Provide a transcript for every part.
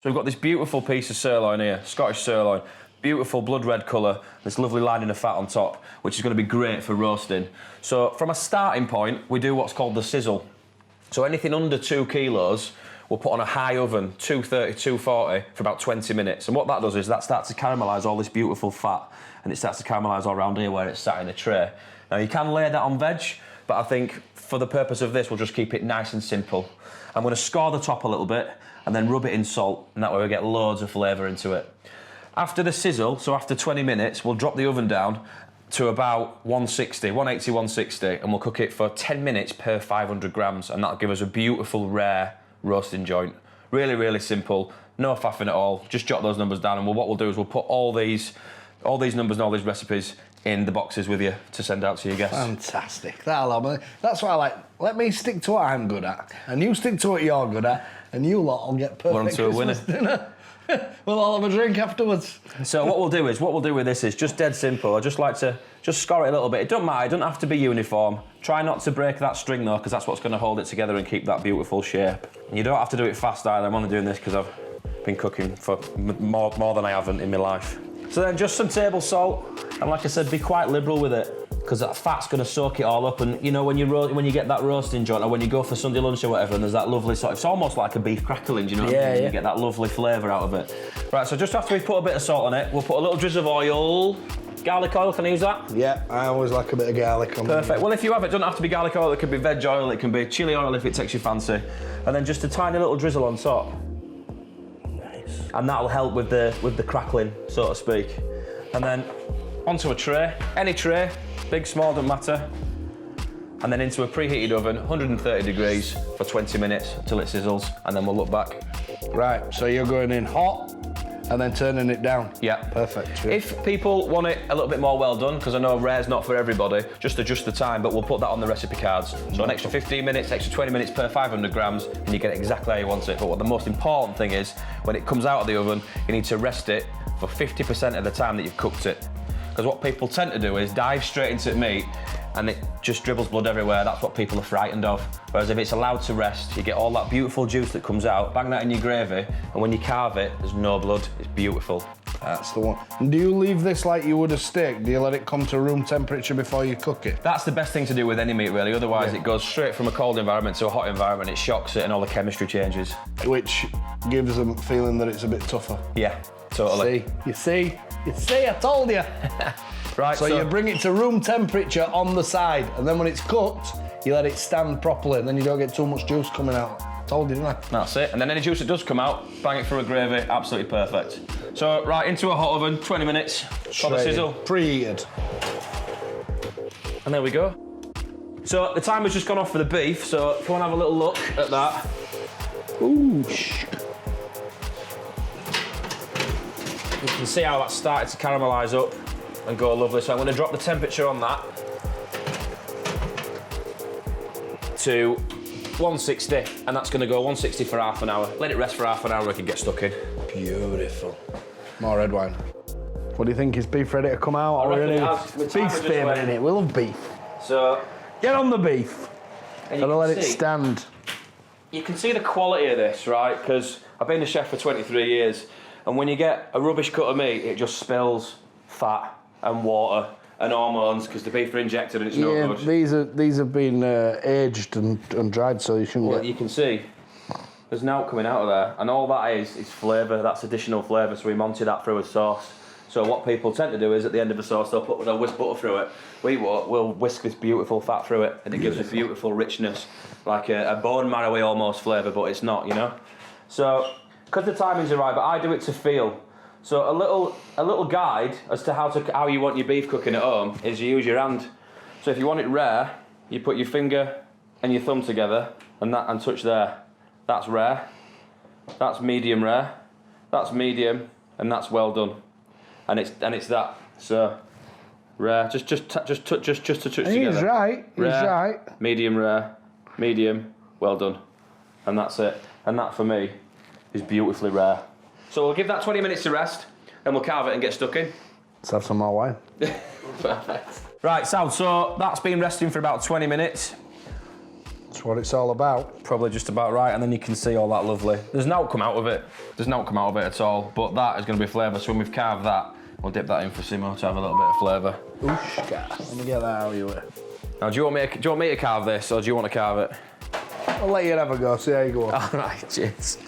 So we've got this beautiful piece of sirloin here, Scottish sirloin. Beautiful blood red colour, this lovely lining of fat on top, which is going to be great for roasting. So from a starting point, we do what's called the sizzle. So anything under 2 kilos, we'll put on a high oven, 230, 240, for about 20 minutes. And what that does is that starts to caramelise all this beautiful fat, and it starts to caramelise all around here where it's sat in a tray. Now you can lay that on veg, but I think for the purpose of this, we'll just keep it nice and simple. I'm going to score the top a little bit, and then rub it in salt, and that way we get loads of flavour into it. After the sizzle, so after 20 minutes, we'll drop the oven down to about 180, 160, and we'll cook it for 10 minutes per 500 grams, and that'll give us a beautiful, rare roasting joint. Really, really simple, no faffing at all. Just jot those numbers down, and what we'll do is we'll put all these numbers and all these recipes in the boxes with you to send out to your guests. Fantastic. That's what I like. Let me stick to what I'm good at, and you stick to what you're good at, and you lot will get perfect Christmas dinner. We'll all have a drink afterwards. So what we'll do with this is just dead simple. I just like to just score it a little bit. It doesn't matter, it doesn't have to be uniform. Try not to break that string though, because that's what's going to hold it together and keep that beautiful shape. And you don't have to do it fast either. I'm only doing this because I've been cooking for more than I haven't in my life. So then just some table salt, and like I said, be quite liberal with it, because that fat's going to soak it all up. And you know, when you get that roasting joint, or when you go for Sunday lunch or whatever, and there's that lovely sort of, it's almost like a beef crackling, do you know what I mean? You get that lovely flavour out of it. Right, so just after we put a bit of salt on it, we'll put a little drizzle of oil. Garlic oil, can I use that? Yeah, I always like a bit of garlic on it. Perfect. Well, if you have it, doesn't have to be garlic oil, it can be veg oil, it can be chili oil if it takes your fancy. And then just a tiny little drizzle on top. Nice. And that'll help with the crackling, so to speak. And then onto a tray, any tray, big, small, doesn't matter. And then into a preheated oven, 130 degrees for 20 minutes till it sizzles, and then we'll look back. Right, so you're going in hot and then turning it down? Yeah. Perfect. Yeah. If people want it a little bit more well done, because I know rare's not for everybody, just adjust the time, but we'll put that on the recipe cards. So an extra 15 minutes, extra 20 minutes per 500 grams, and you get it exactly how you want it. But what the most important thing is, when it comes out of the oven, you need to rest it for 50% of the time that you've cooked it. Because what people tend to do is dive straight into meat and it just dribbles blood everywhere. That's what people are frightened of. Whereas if it's allowed to rest, you get all that beautiful juice that comes out, bang that in your gravy, and when you carve it, there's no blood. It's beautiful. That's the one. And do you leave this like you would a steak? Do you let it come to room temperature before you cook it? That's the best thing to do with any meat, really. Otherwise, it goes straight from a cold environment to a hot environment. It shocks it and all the chemistry changes. Which gives them a feeling that it's a bit tougher. Yeah, totally. You see, I told you. Right, so you bring it to room temperature on the side, and then when it's cooked, you let it stand properly, and then you don't get too much juice coming out. Told you, didn't I? That's it. And then any juice that does come out, bang it through a gravy, absolutely perfect. So, right, into a hot oven, 20 minutes for the sizzle. Preheated. And there we go. So the timer's just gone off for the beef, so if you want to have a little look at that. Ooh, You can see how that's started to caramelise up and go lovely. So I'm going to drop the temperature on that to 160, and that's going to go 160 for half an hour. Let it rest for half an hour, we can get stuck in. Beautiful. More red wine. What do you think? Is beef ready to come out? I reckon it has. Beef's favourite, isn't it? We love beef. So get on the beef. Gotta let it stand. You can see the quality of this, right? Because I've been a chef for 23 years, and when you get a rubbish cut of meat, it just spills fat and water and hormones because the beef are injected and it's no good. These have been aged and dried, so you shouldn't get... You can see there's an out coming out of there, and all that is flavour. That's additional flavour, so we monty that through a sauce. So what people tend to do is at the end of the sauce they'll whisk butter through it. We'll whisk this beautiful fat through it, and it gives a beautiful richness, like a bone marrowy almost flavour, but it's not, you know. So because the timings are right, but I do it to feel. So a little guide as to how you want your beef cooking at home is you use your hand. So if you want it rare, you put your finger and your thumb together and touch there. That's rare. That's medium rare. That's medium, and that's well done. And it's that. So rare. Just to touch together. He's right. Rare, he's right. Medium rare. Medium. Well done. And that's it. And that for me is beautifully rare. So we'll give that 20 minutes to rest, and we'll carve it and get stuck in. Let's have some more wine. Perfect. Right, Sal, so that's been resting for about 20 minutes. That's what it's all about. Probably just about right, and then you can see all that lovely. There's no come out of it. There's no come out of it at all, but that is going to be flavour. So when we've carved that, we'll dip that in for Simo to have a little bit of flavour. Ooshka. Let me get that out of your way. Now, do you want me to carve this, or do you want to carve it? I'll let you have a go, see how you go. All right, cheers.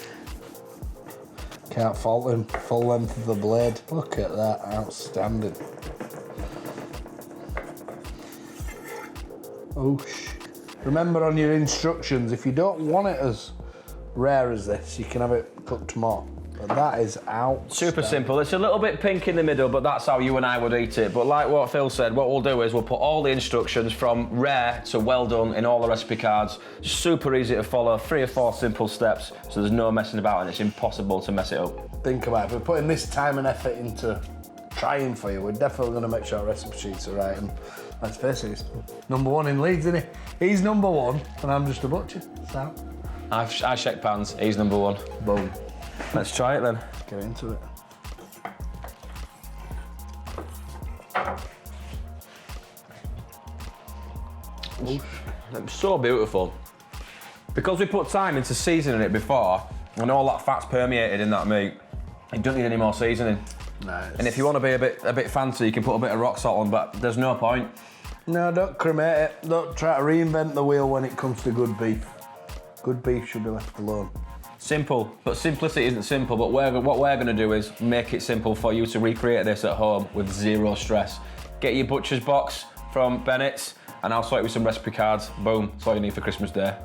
Can't fault him. Full length of the blade. Look at that, outstanding. Oosh. Remember on your instructions, if you don't want it as rare as this, you can have it cooked more. But that is out. Super simple. It's a little bit pink in the middle, but that's how you and I would eat it. But like what Phil said, what we'll do is we'll put all the instructions from rare to well done in all the recipe cards. Super easy to follow, 3 or 4 simple steps, so there's no messing about and it's impossible to mess it up. Think about it, if we're putting this time and effort into trying for you, we're definitely going to make sure our recipe sheets are right. And let's face it, he's #1 in Leeds, isn't he? He's #1 and I'm just a butcher. So I shake pans, he's #1. boom. Let's try it then. Get into it. It's so beautiful. Because we put time into seasoning it before, and all that fat's permeated in that meat, it doesn't need any more seasoning. Nice. And if you want to be a bit fancy, you can put a bit of rock salt on, but there's no point. No, don't cremate it. Don't try to reinvent the wheel when it comes to good beef. Good beef should be left alone. Simple, but simplicity isn't simple, but what we're going to do is make it simple for you to recreate this at home with 0 stress. Get your butcher's box from Bennetts, and I'll sort you with some recipe cards. Boom, that's all you need for Christmas Day.